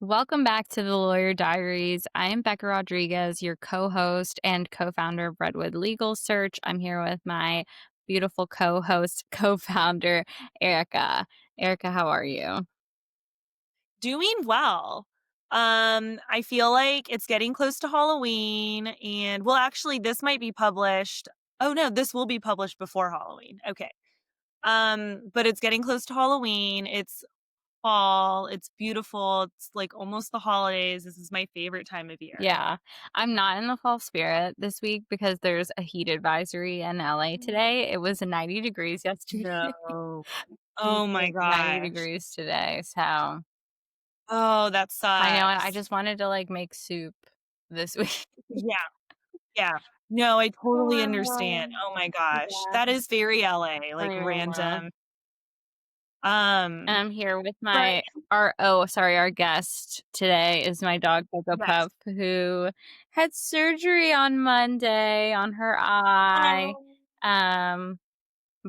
Welcome back to the Lawyer Diaries. I am Becca Rodriguez, your co host and co founder of Redwood Legal Search. I'm here with my beautiful co host, co founder, Erica. Erica, how are you? Doing well. I feel like it's getting close to Halloween and well, actually this might be published. Oh no, this will be published before Halloween. Okay. But it's getting close to Halloween. It's fall. It's beautiful. It's like almost the holidays. This is my favorite time of year. Yeah, I'm not in the fall spirit this week because there's a heat advisory in LA today. It was 90 degrees yesterday. No. And Oh my it's 90 gosh. degrees today. So Oh, that I know. And I sucks. just wanted to make soup this week. Yeah, yeah. No, I totally understand. Oh, Oh my gosh. yeah. That is very LA, I like know. random. And Um, I'm here with but our guest today is my dog Coco yes. Puff, who had surgery on Monday on her eye. Oh. Um,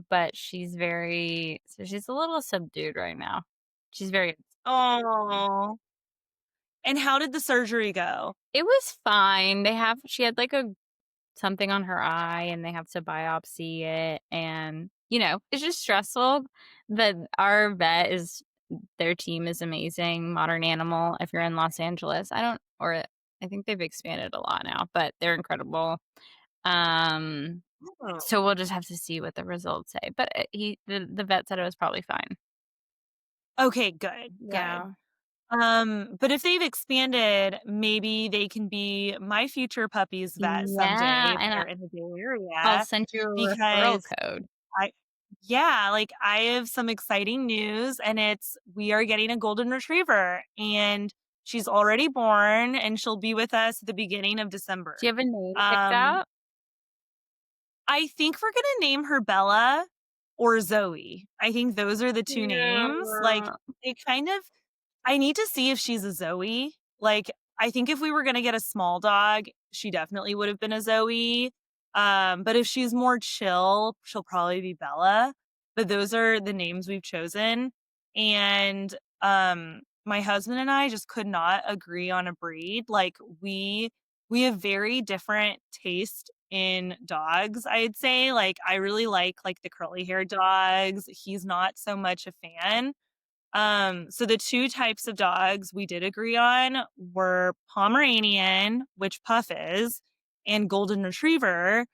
but she's a little subdued right now. She's very Oh. And how did the surgery go? It was fine. She had something on her eye and they have to biopsy it, and it's just stressful. But our vet is their team is amazing. Modern Animal, if you're in Los Angeles. I think they've expanded a lot now, but they're incredible. Um Oh. so we'll just have to see what the results say. But the vet said it was probably fine. Okay, good, good. Yeah. But if they've expanded, maybe they can be my future puppy's vet someday Yeah, if and they're in the Bay I'll Area send you a referral because code. I yeah, like I have some exciting news and it's we are getting a golden retriever and she's already born and she'll be with us at the beginning of Do you December. have a name picked Um out? I think we're gonna name her Bella or Zoe. I think those are the 2 names. Like, Yeah. they kind of I need to see if she's a Zoe. Like, I think if we were gonna get a small dog, she definitely would have been a Zoe. But if she's more chill, she'll probably be Bella. But those are the names we've chosen. And, my husband and I just could not agree on a breed. Like, we have very different taste in dogs, I'd say. Like, I really like the curly-haired dogs. He's not so much a fan. So the 2 types of dogs we did agree on were Pomeranian, which Puff is, and Golden Retriever,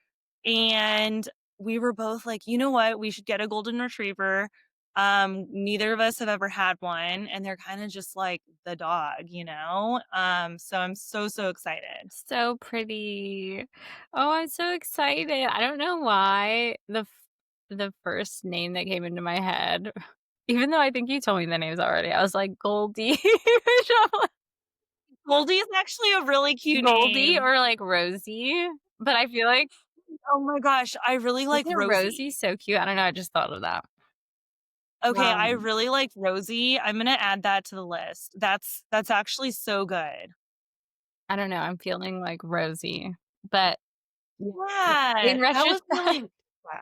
and we were both like, "You know what? We should get a Golden Retriever." Neither of us have ever had one, and they're kinda just like the dog, you know? So I'm so, so excited. So pretty. Oh, I'm so excited. I don't know why the first name that came into my head, even though I think you told me the names already, I was like Goldie. Goldie is actually a really cute Goldie name. or like Rosie. But I feel like Oh my gosh, I really like isn't Rosie Rosie. so cute? I don't know. I just thought of that. Okay, I Um, really like Rosie. I'm gonna add that to the list. That's actually so good. I don't know. I'm feeling like Rosie, but yeah, Yeah, in that was really retrospect, yeah,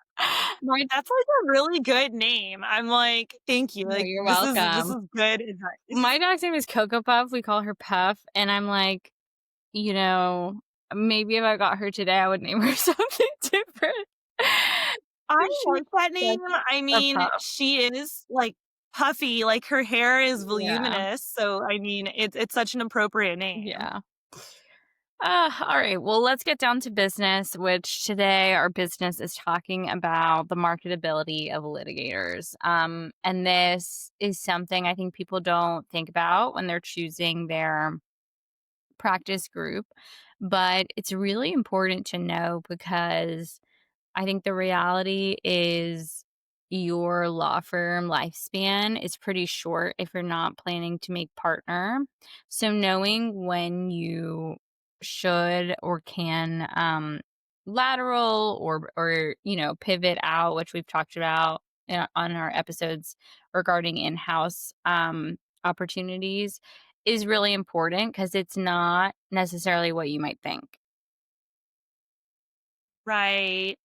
my that's like a really good name. I'm like, "Thank you." no, Like, you're this is welcome. good advice. My dog's name is Cocoa Puff. We call her Puff, and I'm like, maybe if I got her today, I would name her something different. I She's like that name. such I a mean, puff. she is, like, puffy, like, her hair is Yeah, voluminous, so, I mean, it's such an appropriate name. yeah. All right. Well, let's get down to business, which today our business is talking about the marketability of litigators. And this is something I think people don't think about when they're choosing their practice group, but it's really important to know because I think the reality is your law firm lifespan is pretty short if you're not planning to make partner. So knowing when you should or can lateral or pivot out, which we've talked about on our episodes regarding in-house opportunities, is really important because it's not necessarily what you might think. Right.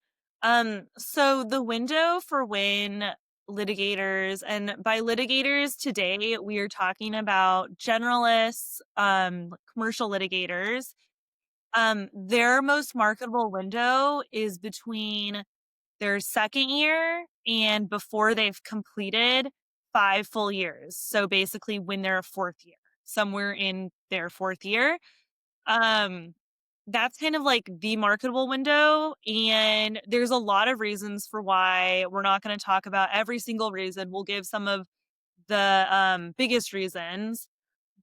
So the window for when litigators. And by litigators today, we are talking about generalists, commercial litigators. Their most marketable window is between their second year and before they've completed 5 full years. So basically when they're a 4th year, somewhere in their 4th year. Um, that's kind of like the marketable window, and there's a lot of reasons for why. We're not gonna talk about every single reason. We'll give some of the, biggest reasons.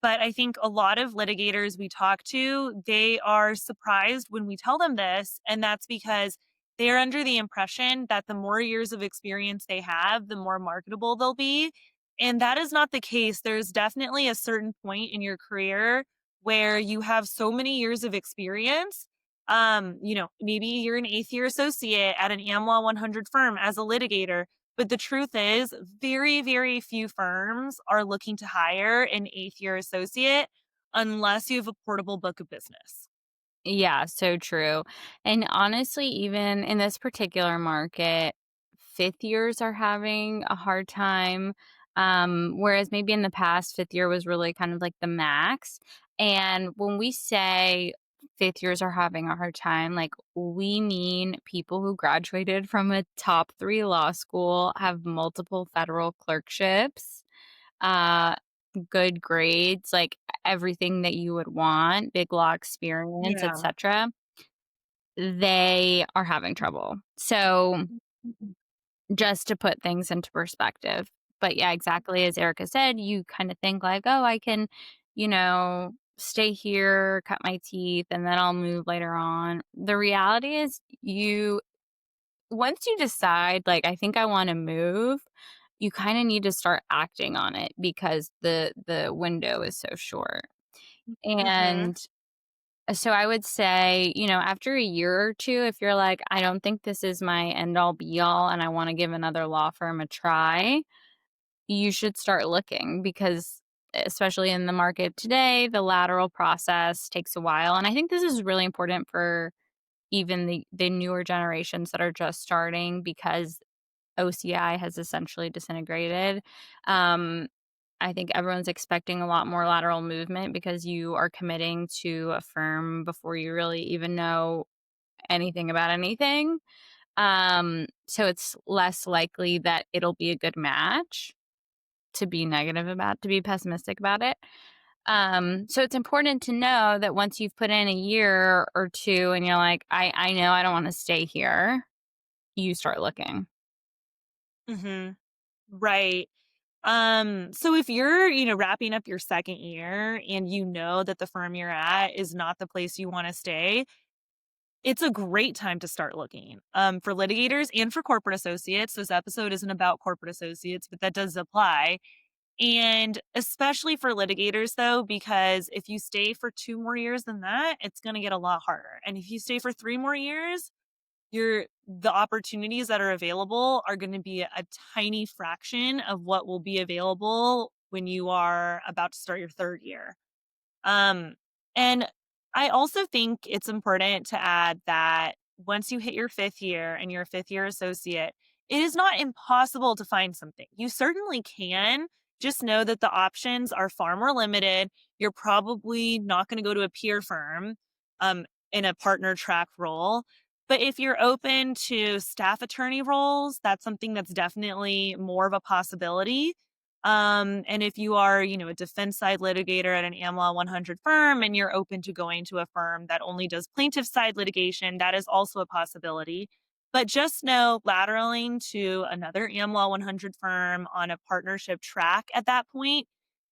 But I think a lot of litigators we talk to, they are surprised when we tell them this, and that's because they're under the impression that the more years of experience they have, the more marketable they'll be, and that is not the case. There's definitely a certain point in your career where you have so many years of experience. Maybe you're an 8th year associate at an AmLaw 100 firm as a litigator, but the truth is, very, very few firms are looking to hire an 8th year associate unless you have a portable book of business. Yeah, so true. And honestly, even in this particular market, fifth years are having a hard time. Whereas maybe in the past, fifth year was really kind of like the max. And when we say fifth years are having a hard time, like we mean people who graduated from a top three law school, have multiple federal clerkships, uh, good grades, like everything that you would want, big law experience, Yeah. etcetera, they are having trouble. So, Mhm. just to put things into perspective. But yeah, exactly as Erica said, you kind of think like, "Oh, I can, stay here, cut my teeth, and then I'll move later on." The reality is you once you decide, like, "I think I wanna move," you kinda need to start acting on it because the window is so short. Mhm. And so I would say, after a year or 2, if you're like, "I don't think this is my end all be all and I wanna give another law firm a try," you should start looking because especially in the market today, the lateral process takes a while, and I think this is really important for even the newer generations that are just starting because OCI has essentially disintegrated. Um, I think everyone's expecting a lot more lateral movement because you are committing to a firm before you really even know anything about anything. So it's less likely that it'll be a good match to be pessimistic about it. So it's important to know that once you've put in a year or 2 and you're like, I know I don't want to stay here, you start looking. Mhm. Right. So if you're, wrapping up your second year and you know that the firm you're at is not the place you want to stay, it's a great time to start looking. For litigators and for corporate associates. This episode isn't about corporate associates, but that does apply. And especially for litigators, though, because if you stay for 2 more years than that, it's going to get a lot harder. And if you stay for 3 more years, the opportunities that are available are going to be a tiny fraction of what will be available when you are about to start your 3rd year. Um, and I also think it's important to add that once you hit your 5th year and you're a 5th year associate, it is not impossible to find something. You certainly can. Just know that the options are far more limited. You're probably not going to go to a peer firm in a partner track role. But if you're open to staff attorney roles, that's something that's definitely more of a possibility. And if you are, a defense side litigator at an AmLaw 100 firm and you're open to going to a firm that only does plaintiff side litigation, that is also a possibility. But just know lateraling to another AmLaw 100 firm on a partnership track at that point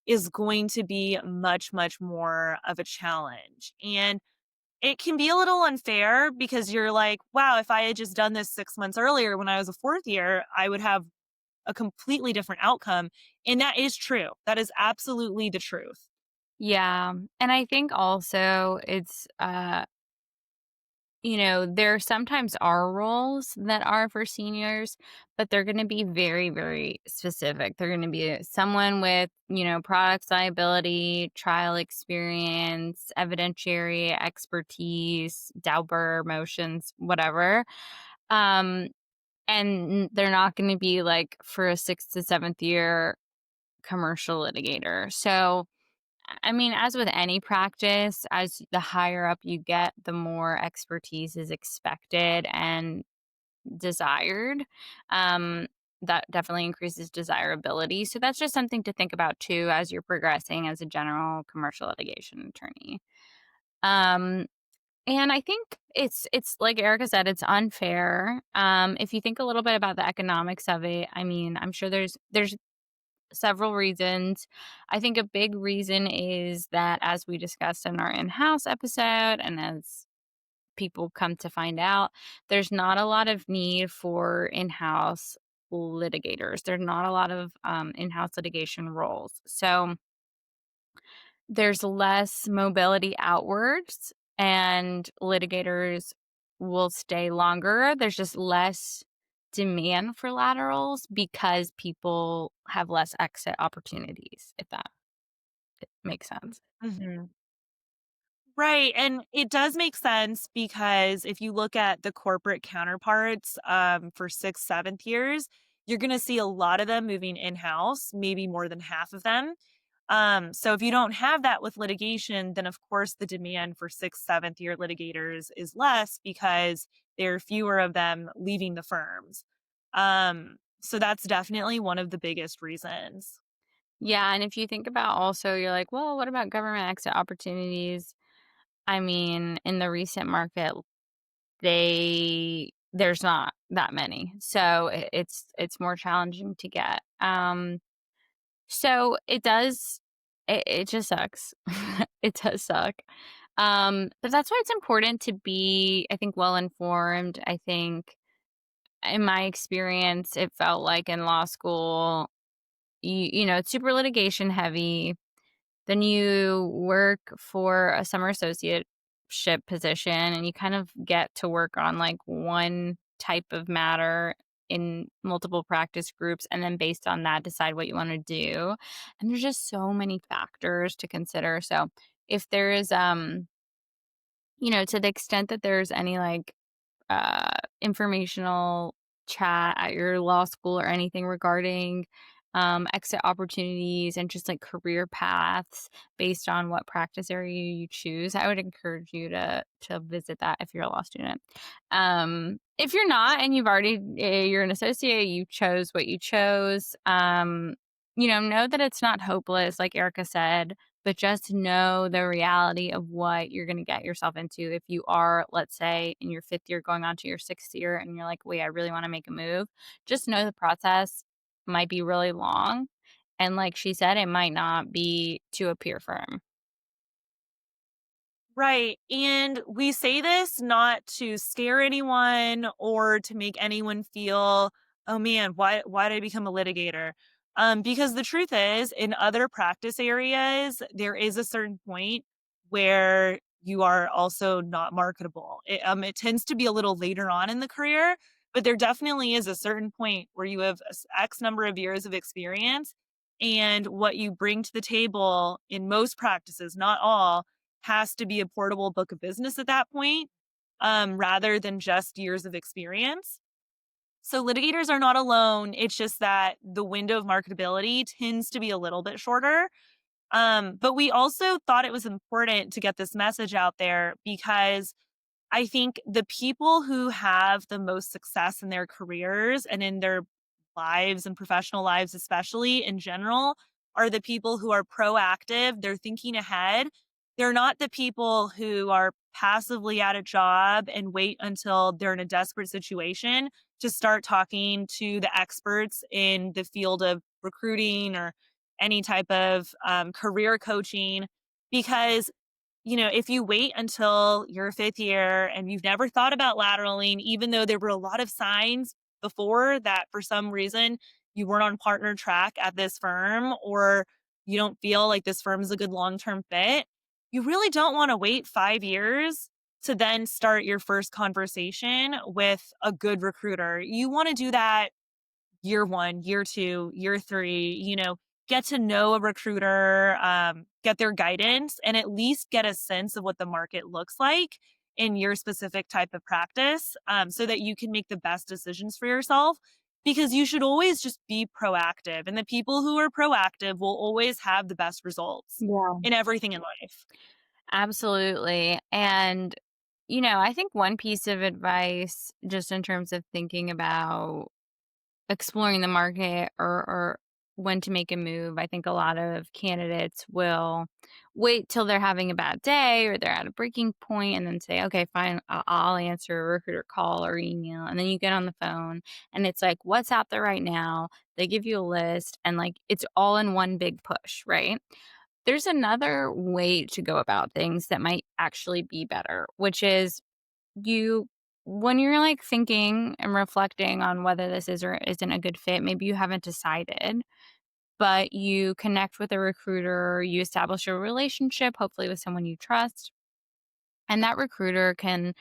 is going to be much, much more of a challenge. And it can be a little unfair because you're like, wow, if I had just done this 6 months earlier when I was a 4th year, I would have a completely different outcome. And that is true. That is absolutely the truth. Yeah, and I think also it's, there sometimes are roles that are for seniors, but they're gonna be very, very specific. They're gonna be someone with, products liability, trial experience, evidentiary expertise, Dauber motions, whatever. Um, and they're not going to be like for a 6th to 7th year commercial litigator. So, I mean, as with any practice, as the higher up you get, the more expertise is expected and desired. Um, that definitely increases desirability. So that's just something to think about too as you're progressing as a general commercial litigation attorney. Um, and I think it's like Erica said, it's unfair. If you think a little bit about the economics of it, I mean, I'm sure there's several reasons. I think a big reason is that, as we discussed in our in-house episode, and as people come to find out, there's not a lot of need for in-house litigators. There's not a lot of in-house litigation roles. So there's less mobility outwards, and litigators will stay longer. There's just less demand for laterals because people have less exit opportunities, if that makes sense. Mhm. Right, and it does make sense because if you look at the corporate counterparts, for 6th, 7th years, you're gonna see a lot of them moving in-house, maybe more than half of them. So if you don't have that with litigation, then of course the demand for 6th, 7th year litigators is less because there are fewer of them leaving the firms. So that's definitely one of the biggest reasons. Yeah, and if you think about also, you're like, well, what about government exit opportunities? I mean, in the recent market, there's not that many, so it's more challenging to get. So it just sucks. It does suck. But that's why it's important to be, I think, well informed. I think in my experience, it felt like in law school, it's super litigation heavy. Then you work for a summer associateship position and you kind of get to work on like one type of matter in multiple practice groups, and then based on that decide what you want to do. And there's just so many factors to consider. So if there is to the extent that there's any like informational chat at your law school or anything regarding exit opportunities and just like career paths based on what practice area you choose, I would encourage you to visit that if you're a law student. If you're not and you're an associate, you chose what you chose. Know that it's not hopeless, like Erica said, but just know the reality of what you're going to get yourself into if you are, let's say, in your 5th year going on to your 6th year and you're like, wait, I really want to make a move. Just know the process might be really long. And like she said, it might not be to a peer firm. Right. And we say this not to scare anyone or to make anyone feel, oh man, why did I become a litigator? Because the truth is, in other practice areas, there is a certain point where you are also not marketable. It tends to be a little later on in the career, but there definitely is a certain point where you have X number of years of experience, and what you bring to the table in most practices, not all, has to be a portable book of business at that point, rather than just years of experience. So litigators are not alone. It's just that the window of marketability tends to be a little bit shorter. But we also thought it was important to get this message out there because I think the people who have the most success in their careers and in their lives and professional lives, especially in general, are the people who are proactive. They're thinking ahead. They're not the people who are passively at a job and wait until they're in a desperate situation to start talking to the experts in the field of recruiting or any type of career coaching. Because if you wait until your 5th year and you've never thought about lateraling, even though there were a lot of signs before that for some reason you weren't on partner track at this firm or you don't feel like this firm is a good long-term fit, you really don't want to wait 5 years to then start your first conversation with a good recruiter. You want to do that year 1, year 2, year 3, get to know a recruiter, get their guidance, and at least get a sense of what the market looks like in your specific type of practice, so that you can make the best decisions for yourself. Because you should always just be proactive, and the people who are proactive will always have the best results Yeah. in everything in life. Absolutely. And, I think one piece of advice, just in terms of thinking about exploring the market or when to make a move, I think a lot of candidates will wait till they're having a bad day or they're at a breaking point and then say, okay, fine, I'll answer a recruiter call or email. And then you get on the phone and it's like, what's out there right now? They give you a list and like it's all in one big push, right? There's another way to go about things that might actually be better, which is you when you're like thinking and reflecting on whether this is or isn't a good fit, maybe you haven't decided, but you connect with a recruiter, you establish a relationship, hopefully with someone you trust, and that recruiter can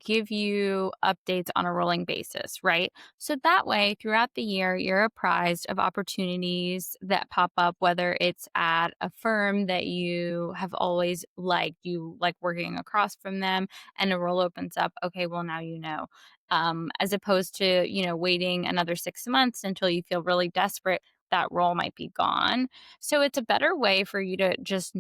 give you updates on a rolling basis, right? So that way throughout the year you're apprised of opportunities that pop up, whether it's at a firm that you have always liked, you like working across from them, and a role opens up. Okay, well, now as opposed to waiting another 6 months until you feel really desperate, that role might be gone. So it's a better way for you to just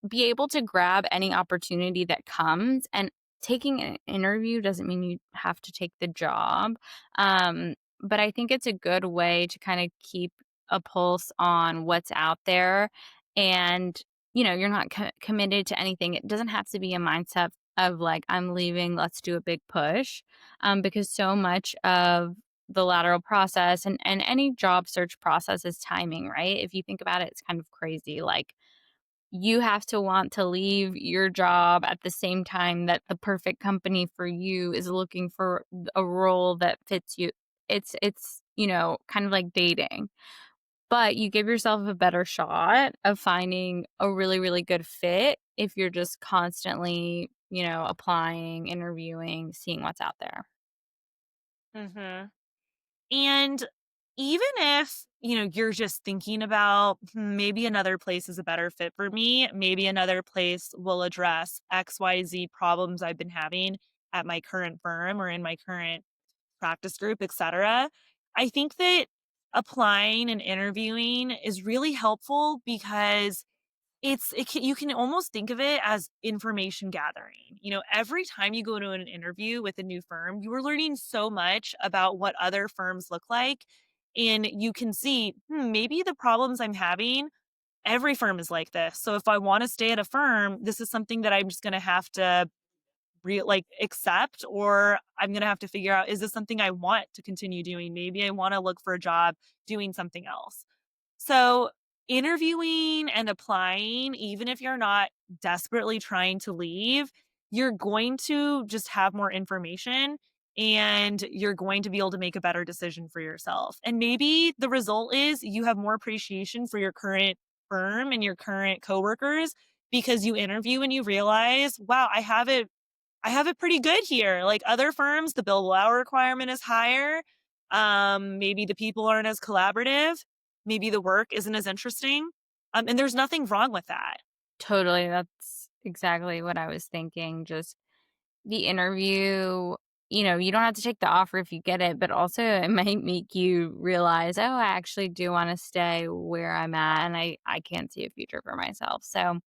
be able to grab any opportunity that comes, and taking an interview doesn't mean you have to take the job. But I think it's a good way to kind of keep a pulse on what's out there, and you're not committed to anything. It doesn't have to be a mindset of like, I'm leaving, let's do a big push, because so much of the lateral process and any job search process is timing, right? If you think about it, it's kind of crazy, like you have to want to leave your job at the same time that the perfect company for you is looking for a role that fits you. It's kind of like dating, but you give yourself a better shot of finding a really, really good fit if you're just constantly, applying, interviewing, seeing what's out there. Mhm. And even if, you're just thinking about, maybe another place is a better fit for me, maybe another place will address XYZ problems I've been having at my current firm or in my current practice group, etc. I think that applying and interviewing is really helpful because you can almost think of it as information gathering. Every time you go to an interview with a new firm, you are learning so much about what other firms look like. And you can see, maybe the problems I'm having, every firm is like this. So if I want to stay at a firm, this is something that I'm just going to have to accept, or I'm going to have to figure out, is this something I want to continue doing? Maybe I want to look for a job doing something else. So, interviewing and applying, even if you're not desperately trying to leave, you're going to just have more information, and you're going to be able to make a better decision for yourself. And maybe the result is you have more appreciation for your current firm and your current coworkers because you interview and you realize, wow, I have it pretty good here. Like other firms, the billable hour requirement is higher. Maybe the people aren't as collaborative. Maybe the work isn't as interesting. And there's nothing wrong with that. Totally. That's exactly what I was thinking. Just the interview, you don't have to take the offer if you get it, but also it might make you realize, oh, I actually do want to stay where I'm at and I can't see a future for myself. So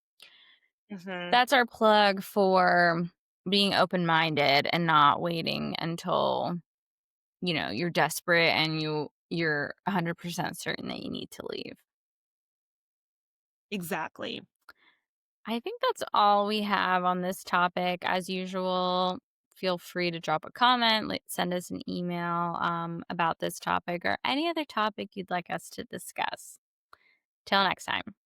Hmm. that's our plug for being open minded and not waiting until, you're desperate and you're 100% certain that you need to leave. Exactly. I think that's all we have on this topic. As usual, feel free to drop a comment, send us an email about this topic or any other topic you'd like us to discuss. Till next time.